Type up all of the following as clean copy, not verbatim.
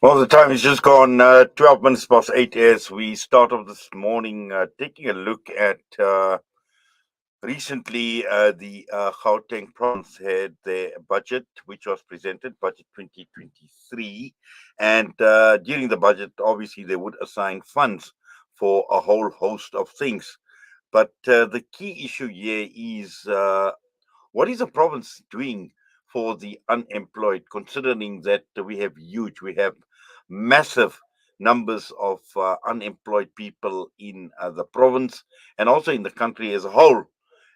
Well, the time has just gone 12 minutes past 8 as we start off this morning taking a look at recently the Gauteng province had their budget, which was presented, budget 2023. And during the budget, obviously, they would assign funds for a whole host of things. But the key issue here is what is the province doing for the unemployed, considering that we have massive numbers of unemployed people in the province and also in the country as a whole?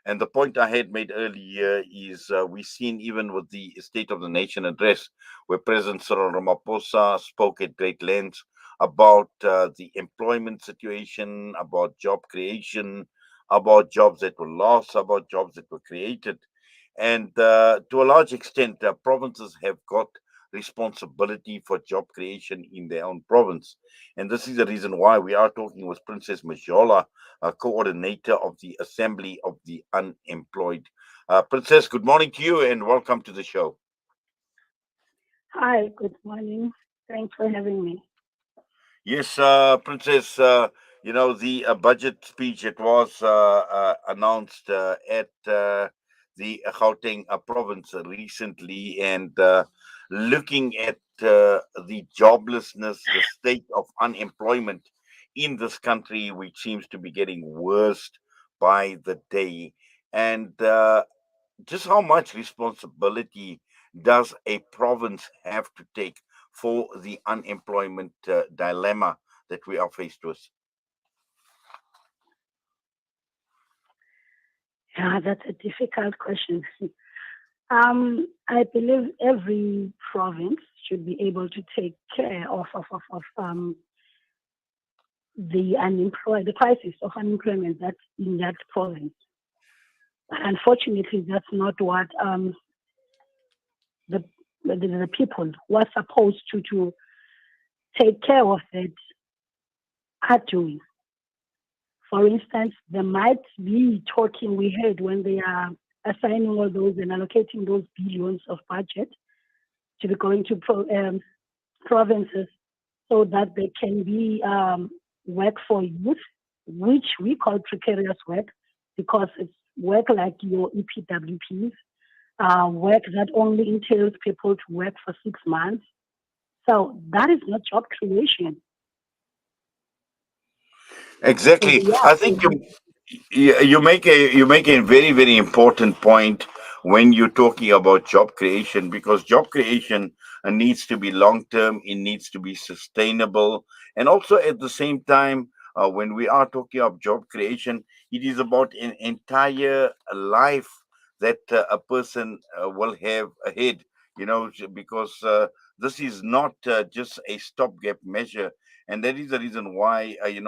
And the point I had made earlier is we've seen even with the State of the Nation address, where President Cyril Ramaphosa spoke at great length about the employment situation, about job creation, about jobs that were lost, about jobs that were created. And to a large extent, provinces have got responsibility for job creation in their own province. And this is the reason why we are talking with Princess Majola, coordinator of the Assembly of the Unemployed. Princess, good morning to you and welcome to the show. Hi, good morning. Thanks for having me. Yes, Princess, the budget speech, it was announced at the Gauteng province recently, and looking at the joblessness, the state of unemployment in this country, which seems to be getting worse by the day. And just how much responsibility does a province have to take for the unemployment dilemma that we are faced with? Yeah, that's a difficult question. I believe every province should be able to take care of the unemployed, the crisis of unemployment that's in that province. But unfortunately, that's not what the, the people who are supposed to take care of it are doing. For instance, there might be talking we heard when they are assigning all those and allocating those billions of budget to be going to provinces so that they can be work for youth, which we call precarious work because it's work like your EPWPs, work that only entails people to work for 6 months. So that is not job creation. So Exactly. yeah, I think you make a very very important point when you're talking about job creation, because job creation needs to be long term, it needs to be sustainable, and also at the same time, when we are talking of job creation, it is about an entire life that a person will have ahead. Because this is not just a stopgap measure, and that is the reason why I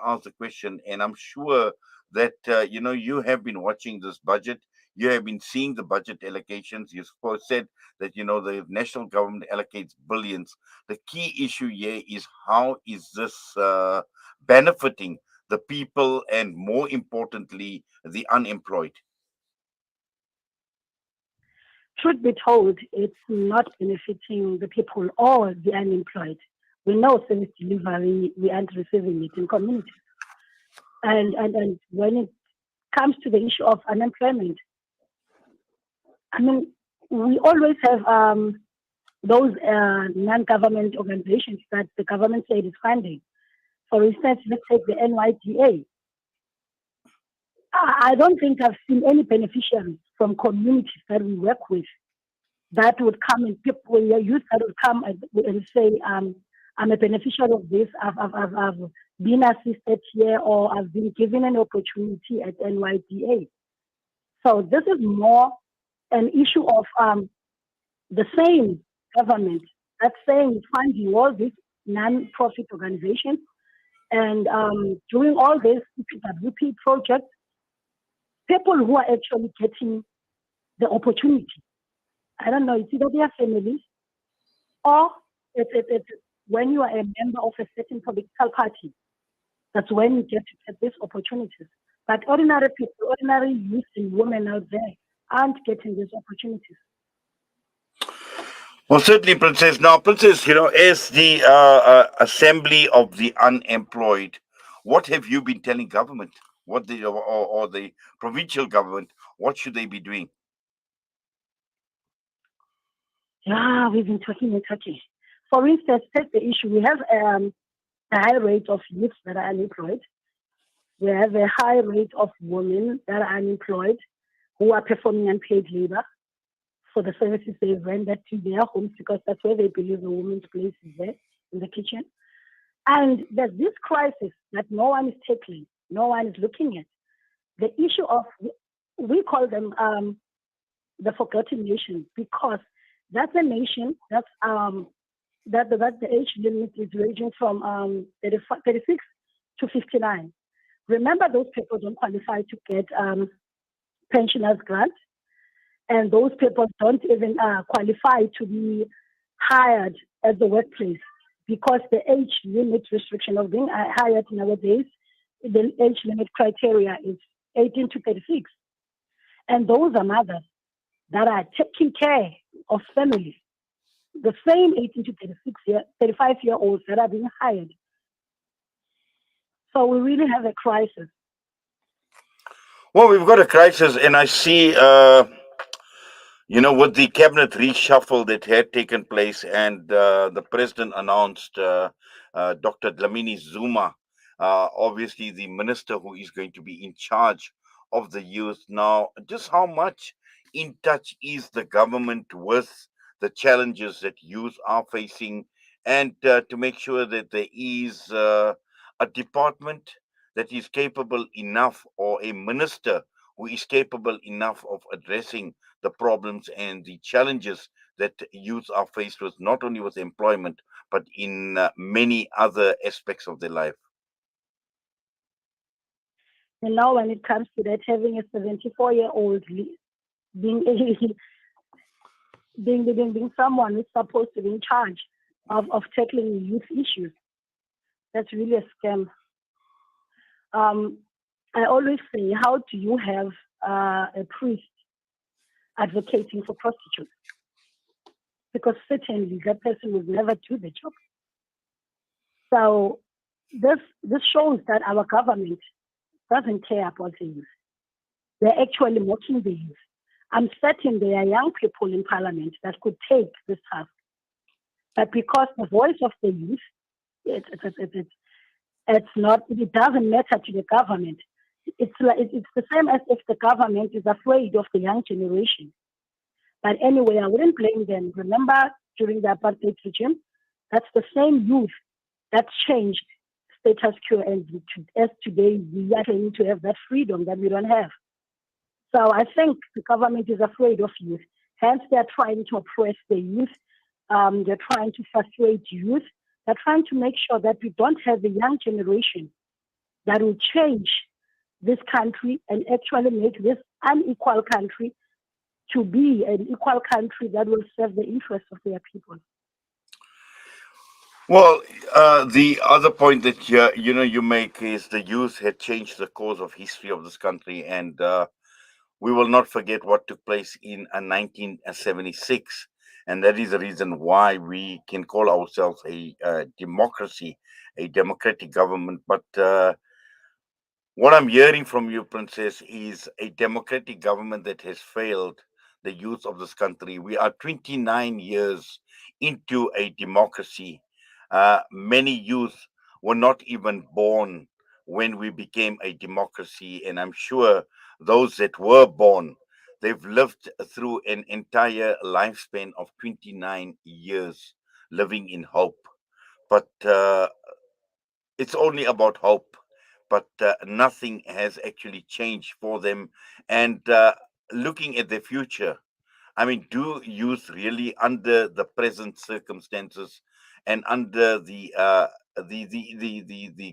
asked the question, and I'm sure that you have been watching this budget, you have been seeing the budget allocations. You said that the national government allocates billions. The key issue here is how is this benefiting the people, and more importantly the unemployed? truth be told, it's not benefiting the people or the unemployed. We know service delivery, we aren't receiving it in communities. And when it comes to the issue of unemployment, I mean, we always have those non-government organizations that the government said is funding. For instance, let's take the NYDA. I don't think I've seen any beneficiaries from communities that we work with that would come and people, your youth that would come and say, I'm a beneficiary of this, I've been assisted here, or I've been given an opportunity at NYDA. So this is more an issue of the same government that's saying funding all these non-profit organizations and doing all these PWP projects, people who are actually getting the opportunity. I don't know, it's either their families or it's when you are a member of a certain political party, that's when you get to get these opportunities. But ordinary people, ordinary youth and women out there aren't getting these opportunities. Well, certainly, Princess. Now, Princess, as the Assembly of the Unemployed, what have you been telling government? What or the provincial government? What should they be doing? Yeah, we've been talking and talking. For instance, take the issue. We have a high rate of youth that are unemployed. We have a high rate of women that are unemployed who are performing unpaid labor for the services they render to their homes because that's where they believe the woman's place is there in the kitchen. And there's this crisis that no one is tackling, no one is looking at. The issue of, we call them the forgotten nation because that's a nation that the age limit is ranging from 36 to 59. Remember, those people don't qualify to get pensioners grant, and those people don't even qualify to be hired at the workplace because the age limit restriction of being hired nowadays, the age limit criteria is 18 to 36. And those are mothers that are taking care of families, the same 18 to 35-year-olds that are being hired. So we really have a crisis. Well, we've got a crisis, and I see. With the cabinet reshuffle that had taken place, and the president announced Dr. Dlamini Zuma, obviously the minister who is going to be in charge of the youth. Now, just how much in touch is the government with the challenges that youth are facing, and to make sure that there is a department that is capable enough, or a minister who is capable enough of addressing the problems and the challenges that youth are faced with, not only with employment, but in many other aspects of their life. And now, when it comes to that, having a 74-year-old being, being someone who's supposed to be in charge of tackling youth issues, that's really a scam. Um, I always say, how do you have a priest advocating for prostitutes? Because certainly that person would never do the job. So this shows that our government doesn't care about the youth. They're actually mocking the youth. I'm certain there are young people in parliament that could take this task. But because the voice of the youth, it's not, it doesn't matter to the government. It's the same as if the government is afraid of the young generation. But anyway, I wouldn't blame them. Remember, during the apartheid regime, that's the same youth that changed status quo, and as today we are claiming to have that freedom that we don't have. So I think the government is afraid of youth. Hence, they're trying to oppress the youth. They're trying to frustrate youth. They're trying to make sure that we don't have a young generation that will change this country and actually make this unequal country to be an equal country that will serve the interests of their people. Well, the other point that you make is the youth had changed the course of history of this country, and we will not forget what took place in 1976, and that is the reason why we can call ourselves a democracy, a democratic government. But what I'm hearing from you, Princess, is a democratic government that has failed the youth of this country. We are 29 years into a democracy. Many youth were not even born when we became a democracy, and I'm sure those that were born, they've lived through an entire lifespan of 29 years living in hope. But it's only about hope, but nothing has actually changed for them. And looking at the future, I mean, do youth really, under the present circumstances and under the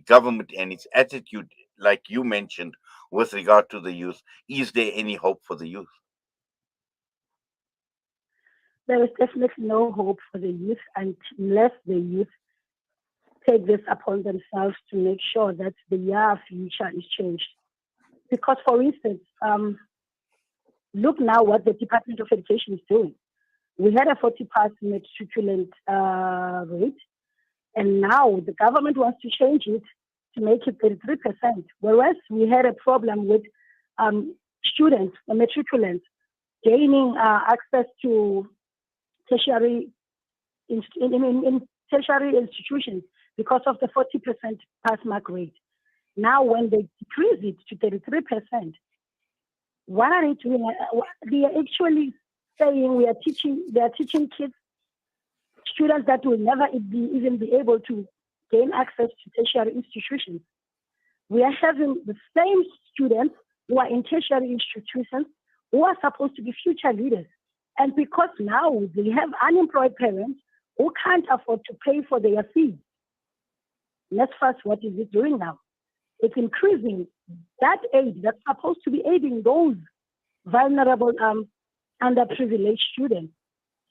government and its attitude, like you mentioned, with regard to the youth, is there any hope for the youth? There is definitely no hope for the youth unless the youth take this upon themselves to make sure that their future is changed. Because, for instance, look now what the Department of Education is doing. We had a 40 pass matriculant rate, and now the government wants to change it to make it 33%. Whereas we had a problem with students, matriculants, gaining access to tertiary in tertiary institutions because of the 40% pass mark rate. Now, when they decrease it to 33%, what are they doing? They are actually saying they are teaching kids, students that will never even be able to gain access to tertiary institutions. We are having the same students who are in tertiary institutions who are supposed to be future leaders. And because now they have unemployed parents who can't afford to pay for their fees, let's first, what is it doing now? It's increasing that aid that's supposed to be aiding those vulnerable, underprivileged students.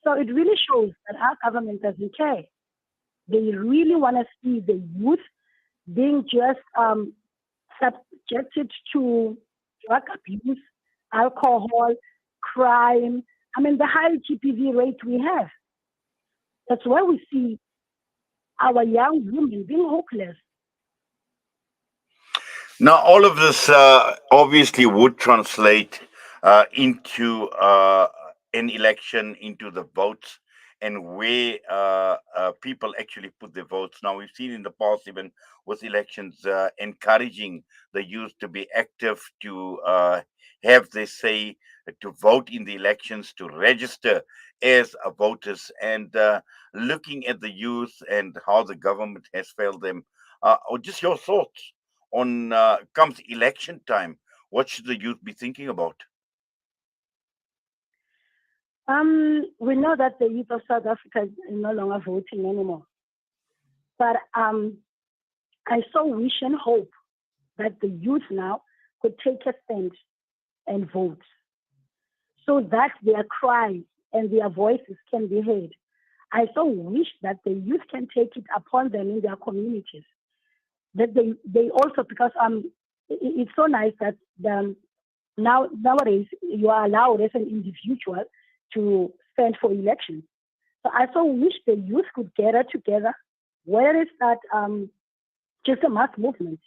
So it really shows that our government doesn't care. They really want to see the youth being just subjected to drug abuse, alcohol, crime. I mean, the high GPV rate we have. That's why we see our young women being hopeless. Now, all of this obviously would translate into an election, into the votes, and where people actually put their votes. Now, we've seen in the past, even with elections, encouraging the youth to be active, to have their say, to vote in the elections, to register as voters, and looking at the youth and how the government has failed them. Or just your thoughts on comes election time, what should the youth be thinking about? We know that the youth of South Africa is no longer voting anymore. But I so wish and hope that the youth now could take a stand and vote so that their cries and their voices can be heard. I so wish that the youth can take it upon them in their communities. That they also, because it's so nice that nowadays you are allowed as an individual to stand for elections. So I so wish the youth could gather together, whether it's that just a mass movement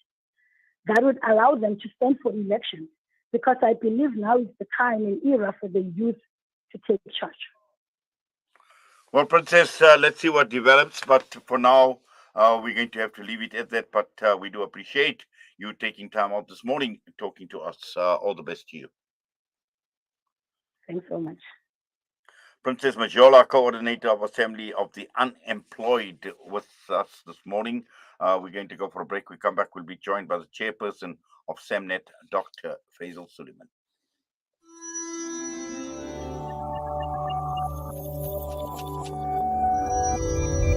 that would allow them to stand for elections, because I believe now is the time and era for the youth to take charge. Well, Princess, let's see what develops. But for now, we're going to have to leave it at that. But we do appreciate you taking time out this morning talking to us. All the best to you. Thanks so much. Princess Majola, coordinator of Assembly of the Unemployed, with us this morning. We're going to go for a break. We come back, we'll be joined by the chairperson of SAMNET, Dr. Faisal Suleiman.